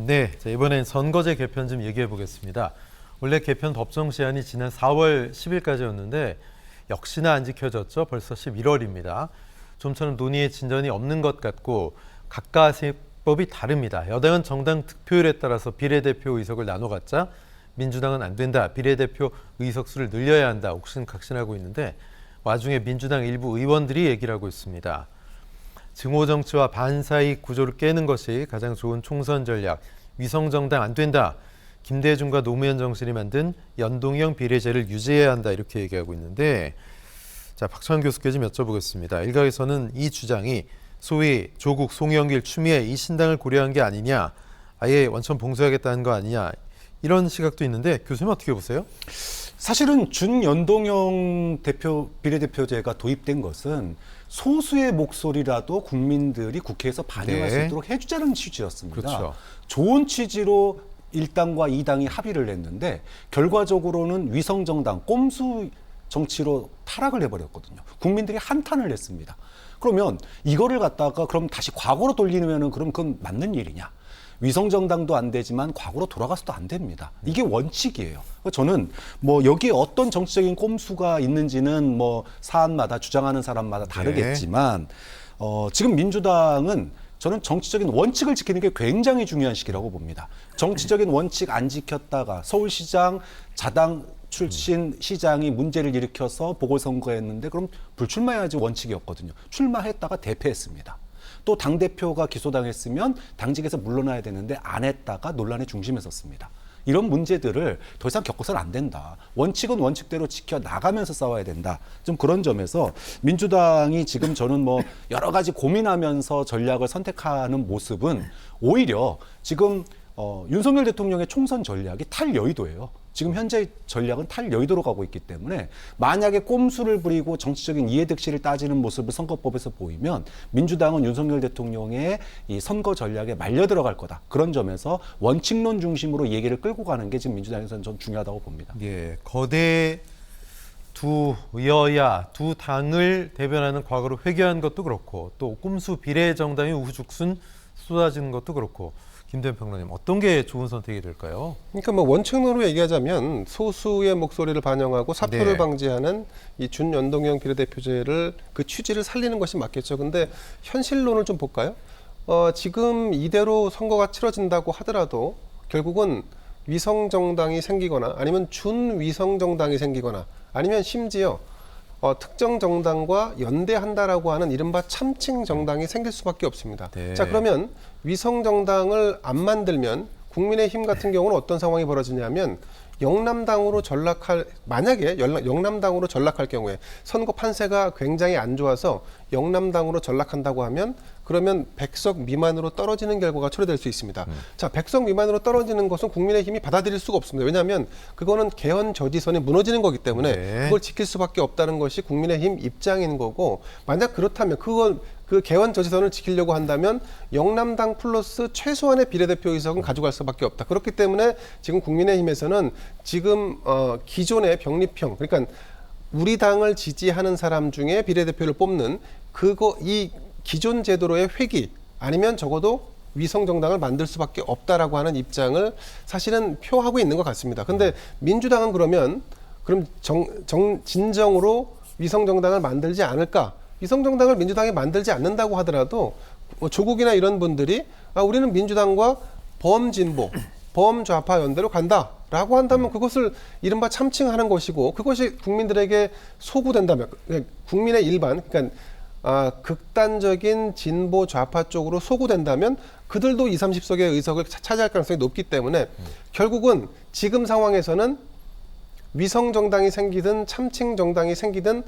네, 자, 이번엔 선거제 개편 좀 얘기해 보겠습니다. 원래 개편 법정 시한이 지난 4월 10일까지였는데 역시나 안 지켜졌죠. 벌써 11월입니다. 좀처럼 논의의 진전이 없는 것 같고 각각 세법이 다릅니다. 여당은 정당 득표율에 따라서 비례대표 의석을 나눠 갖자, 민주당은 안 된다. 비례대표 의석 수를 늘려야 한다. 옥신각신하고 있는데 와중에 민주당 일부 의원들이 얘기를 하고 있습니다. 증오 정치와 반사이익 구조를 깨는 것이 가장 좋은 총선 전략. 위성정당 안 된다. 김대중과 노무현 정신이 만든 연동형 비례제를 유지해야 한다. 이렇게 얘기하고 있는데, 자, 박찬원 교수께 좀 여쭤보겠습니다. 일각에서는 이 주장이 소위 조국, 송영길, 추미애 이 신당을 고려한 게 아니냐, 아예 원천 봉쇄하겠다는 거 아니냐, 이런 시각도 있는데 교수님 어떻게 보세요? 사실은 준연동형 비례대표제가 도입된 것은 소수의 목소리라도 국민들이 국회에서 반영할 수 있도록 해주자는 취지였습니다. 그렇죠. 좋은 취지로 1당과 2당이 합의를 했는데 결과적으로는 위성정당, 꼼수 정치로 타락을 해버렸거든요. 국민들이 한탄을 했습니다. 그러면 이거를 갖다가 그럼 다시 과거로 돌리면은 그럼 그건 맞는 일이냐? 위성정당도 안 되지만 과거로 돌아가서도 안 됩니다. 이게 원칙이에요. 저는 뭐 여기에 어떤 정치적인 꼼수가 있는지는 뭐 사안마다 주장하는 사람마다 다르겠지만 지금 민주당은 저는 정치적인 원칙을 지키는 게 굉장히 중요한 시기라고 봅니다. 정치적인 원칙 안 지켰다가 서울시장 자당 출신 시장이 문제를 일으켜서 보궐선거했는데 그럼 불출마해야지 원칙이었거든요. 출마했다가 대패했습니다. 또 당대표가 기소당했으면 당직에서 물러나야 되는데 안 했다가 논란의 중심에 섰습니다. 이런 문제들을 더 이상 겪어서는 안 된다. 원칙은 원칙대로 지켜나가면서 싸워야 된다. 좀 그런 점에서 민주당이 지금 저는 뭐 여러 가지 고민하면서 전략을 선택하는 모습은 오히려 지금 윤석열 대통령의 총선 전략이 탈여의도예요. 지금 현재 전략은 탈여의도로 가고 있기 때문에 만약에 꼼수를 부리고 정치적인 이해득실을 따지는 모습을 선거법에서 보이면 민주당은 윤석열 대통령의 이 선거 전략에 말려 들어갈 거다. 그런 점에서 원칙론 중심으로 얘기를 끌고 가는 게 지금 민주당에서는 좀 중요하다고 봅니다. 예, 거대 두 여야, 두 당을 대변하는 과거를 회귀한 것도 그렇고 또 꼼수 비례정당이 우후죽순 쏟아지는 것도 그렇고 김도현 평론가님 어떤 게 좋은 선택이 될까요? 그러니까 뭐 원칙론으로 얘기하자면 소수의 목소리를 반영하고 사표를 방지하는 이 준연동형 비례대표제를 그 취지를 살리는 것이 맞겠죠. 근데 현실론을 좀 볼까요? 지금 이대로 선거가 치러진다고 하더라도 결국은 위성정당이 생기거나 아니면 준위성정당이 생기거나 아니면 심지어 특정 정당과 연대한다라고 하는 이른바 참칭 정당이 생길 수밖에 없습니다. 자, 그러면 위성 정당을 안 만들면 국민의힘 같은 경우는 어떤 상황이 벌어지냐면 영남당으로 만약에 영남당으로 전락할 경우에 선거 판세가 굉장히 안 좋아서 영남당으로 전락한다고 하면 그러면 100석 미만으로 떨어지는 결과가 초래될 수 있습니다. 자, 100석 미만으로 떨어지는 것은 국민의힘이 받아들일 수가 없습니다. 왜냐하면 그거는 개헌 저지선이 무너지는 거기 때문에 그걸 지킬 수밖에 없다는 것이 국민의힘 입장인 거고, 만약 그렇다면 그 개헌 저지선을 지키려고 한다면 영남당 플러스 최소한의 비례대표 의석은 가져갈 수밖에 없다. 그렇기 때문에 지금 국민의힘에서는 지금 기존의 병립형, 그러니까 우리 당을 지지하는 사람 중에 비례대표를 뽑는 이 기존 제도로의 회귀 아니면 적어도 위성정당을 만들 수밖에 없다라고 하는 입장을 사실은 표하고 있는 것 같습니다. 근데 민주당은 그럼 진정으로 위성정당을 만들지 않을까? 위성정당을 민주당이 만들지 않는다고 하더라도 조국이나 이런 분들이 우리는 민주당과 범진보, 범좌파 연대로 간다라고 한다면 그것을 이른바 참칭하는 것이고, 그것이 국민들에게 소구된다면 국민의 일반, 그러니까 극단적인 진보 좌파 쪽으로 소구된다면 그들도 20, 30석의 의석을 차지할 가능성이 높기 때문에 결국은 지금 상황에서는 위성정당이 생기든 참칭정당이 생기든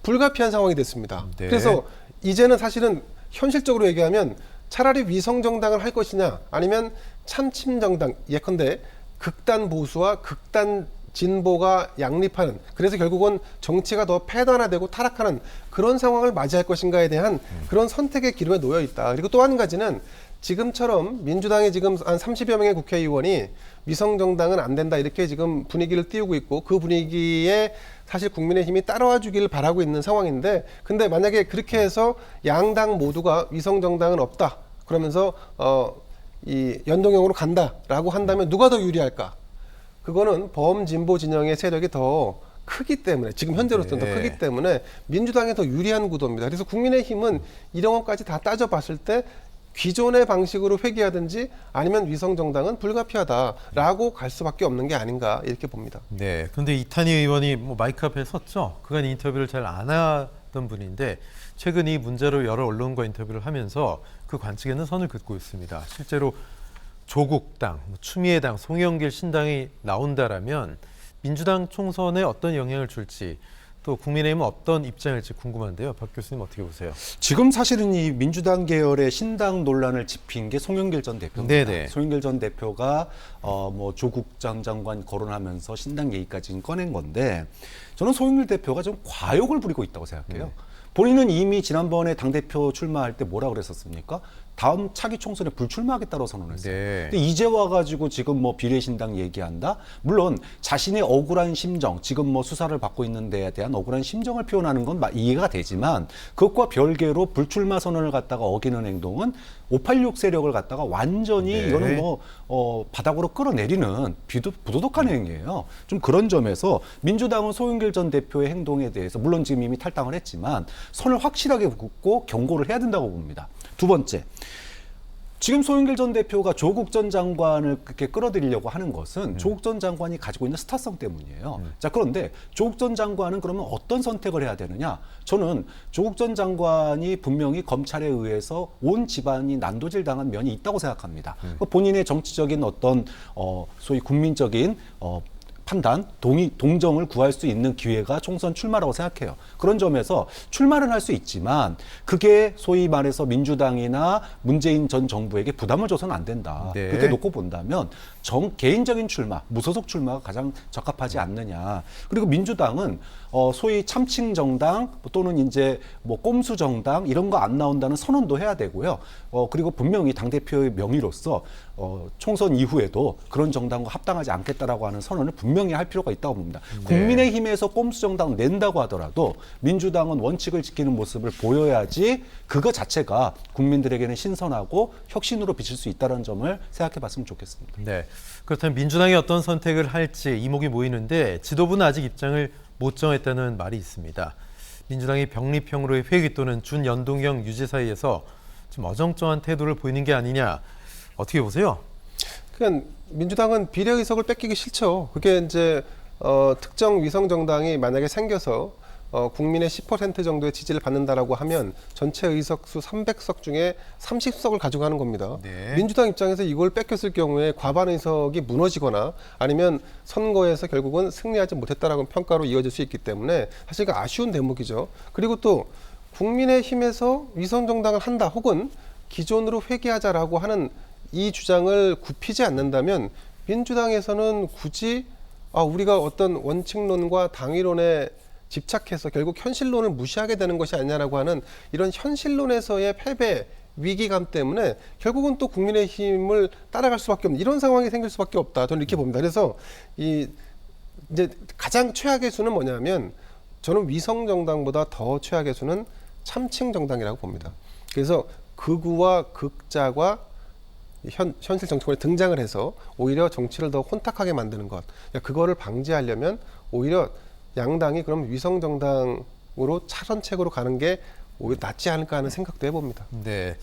불가피한 상황이 됐습니다. 그래서 이제는 사실은 현실적으로 얘기하면 차라리 위성정당을 할 것이냐 아니면 참칭정당, 예컨대 극단 보수와 극단 진보가 양립하는, 그래서 결국은 정치가 더 폐단화되고 타락하는 그런 상황을 맞이할 것인가에 대한 그런 선택의 기로에 놓여 있다. 그리고 또 한 가지는 지금처럼 민주당이 지금 한 30여 명의 국회의원이 위성정당은 안 된다 이렇게 지금 분위기를 띄우고 있고, 그 분위기에 사실 국민의힘이 따라와 주기를 바라고 있는 상황인데, 근데 만약에 그렇게 해서 양당 모두가 위성정당은 없다 그러면서 이 연동형으로 간다라고 한다면 누가 더 유리할까? 그거는 범진보 진영의 세력이 더 크기 때문에 지금 현재로서는 네. 더 크기 때문에 민주당에 더 유리한 구도입니다. 그래서 국민의힘은 이런 것까지 다 따져봤을 때 기존의 방식으로 회귀하든지 아니면 위성정당은 불가피하다라고 갈 수밖에 없는 게 아닌가 이렇게 봅니다. 네. 그런데 이탄희 의원이 뭐 마이크 앞에 섰죠. 그간 인터뷰를 잘 안 하던 분인데 최근 이 문제로 여러 언론과 인터뷰를 하면서 그 관측에는 선을 긋고 있습니다. 실제로 조국당, 추미애 당, 송영길 신당이 나온다라면 민주당 총선에 어떤 영향을 줄지 또 국민의힘은 어떤 입장일지 궁금한데요. 박 교수님 어떻게 보세요? 지금 사실은 이 민주당 계열의 신당 논란을 짚인 게 송영길 전 대표입니다. 네네. 송영길 전 대표가 뭐 조국 전 장관 거론하면서 신당 얘기까지 꺼낸 건데 저는 송영길 대표가 좀 과욕을 부리고 있다고 생각해요. 본인은 이미 지난번에 당대표 출마할 때 뭐라 그랬었습니까? 다음 차기 총선에 불출마하겠다고 선언했어요. 네. 근데 이제 와가지고 지금 뭐 비례신당 얘기한다? 물론 자신의 억울한 심정, 지금 뭐 수사를 받고 있는 데에 대한 억울한 심정을 표현하는 건 이해가 되지만 그것과 별개로 불출마 선언을 갖다가 어기는 행동은 586 세력을 갖다가 완전히 네. 이거는 뭐 바닥으로 끌어내리는 부도덕한 행위예요. 좀 그런 점에서 민주당은 송영길 전 대표의 행동에 대해서 물론 지금 이미 탈당을 했지만 선을 확실하게 긋고 경고를 해야 된다고 봅니다. 두 번째, 지금 송영길 전 대표가 조국 전 장관을 그렇게 끌어들이려고 하는 것은 조국 전 장관이 가지고 있는 스타성 때문이에요. 자, 그런데 조국 전 장관은 그러면 어떤 선택을 해야 되느냐? 저는 조국 전 장관이 분명히 검찰에 의해서 온 집안이 난도질 당한 면이 있다고 생각합니다. 본인의 정치적인 어떤 소위 국민적인 판단, 동정을 구할 수 있는 기회가 총선 출마라고 생각해요. 그런 점에서 출마는 할 수 있지만 그게 소위 말해서 민주당이나 문재인 전 정부에게 부담을 줘서는 안 된다. 네. 그렇게 놓고 본다면 개인적인 출마, 무소속 출마가 가장 적합하지 않느냐. 그리고 민주당은 소위 참칭 정당 또는 이제 뭐 꼼수 정당 이런 거 안 나온다는 선언도 해야 되고요. 그리고 분명히 당대표의 명의로서 총선 이후에도 그런 정당과 합당하지 않겠다라고 하는 선언을 분명히 할 필요가 있다고 봅니다. 네. 국민의힘에서 꼼수 정당 낸다고 하더라도 민주당은 원칙을 지키는 모습을 보여야지 그거 자체가 국민들에게는 신선하고 혁신으로 비칠 수 있다는 점을 생각해 봤으면 좋겠습니다. 네. 그렇다면 민주당이 어떤 선택을 할지 이목이 모이는데 지도부는 아직 입장을 못 정했다는 말이 있습니다. 민주당이 병립형으로의 회귀 또는 준연동형 유지 사이에서 좀 어정쩡한 태도를 보이는 게 아니냐. 어떻게 보세요? 그러니까 민주당은 비례 의석을 뺏기기 싫죠. 그게 이제 특정 위성 정당이 만약에 생겨서 국민의 10% 정도의 지지를 받는다라고 하면 전체 의석수 300석 중에 30석을 가져가는 겁니다. 네. 민주당 입장에서 이걸 뺏겼을 경우에 과반 의석이 무너지거나 아니면 선거에서 결국은 승리하지 못했다라는 평가로 이어질 수 있기 때문에 사실 그 아쉬운 대목이죠. 그리고 또 국민의힘에서 위성 정당을 한다 혹은 기존으로 회귀하자라고 하는 이 주장을 굽히지 않는다면 민주당에서는 굳이 우리가 어떤 원칙론과 당위론에 집착해서 결국 현실론을 무시하게 되는 것이 아니냐라고 하는 이런 현실론에서의 패배 위기감 때문에 결국은 또 국민의힘을 따라갈 수밖에 없는 이런 상황이 생길 수밖에 없다. 저는 이렇게 봅니다. 그래서 이제 가장 최악의 수는 뭐냐면 저는 위성 정당보다 더 최악의 수는 참칭 정당이라고 봅니다. 그래서 극우와 극자가 현실 정치권에 등장을 해서 오히려 정치를 더 혼탁하게 만드는 것. 그거를 방지하려면 오히려 양당이 그럼 위성 정당으로 차선책으로 가는 게 오히려 낫지 않을까 하는 생각도 해봅니다. 네.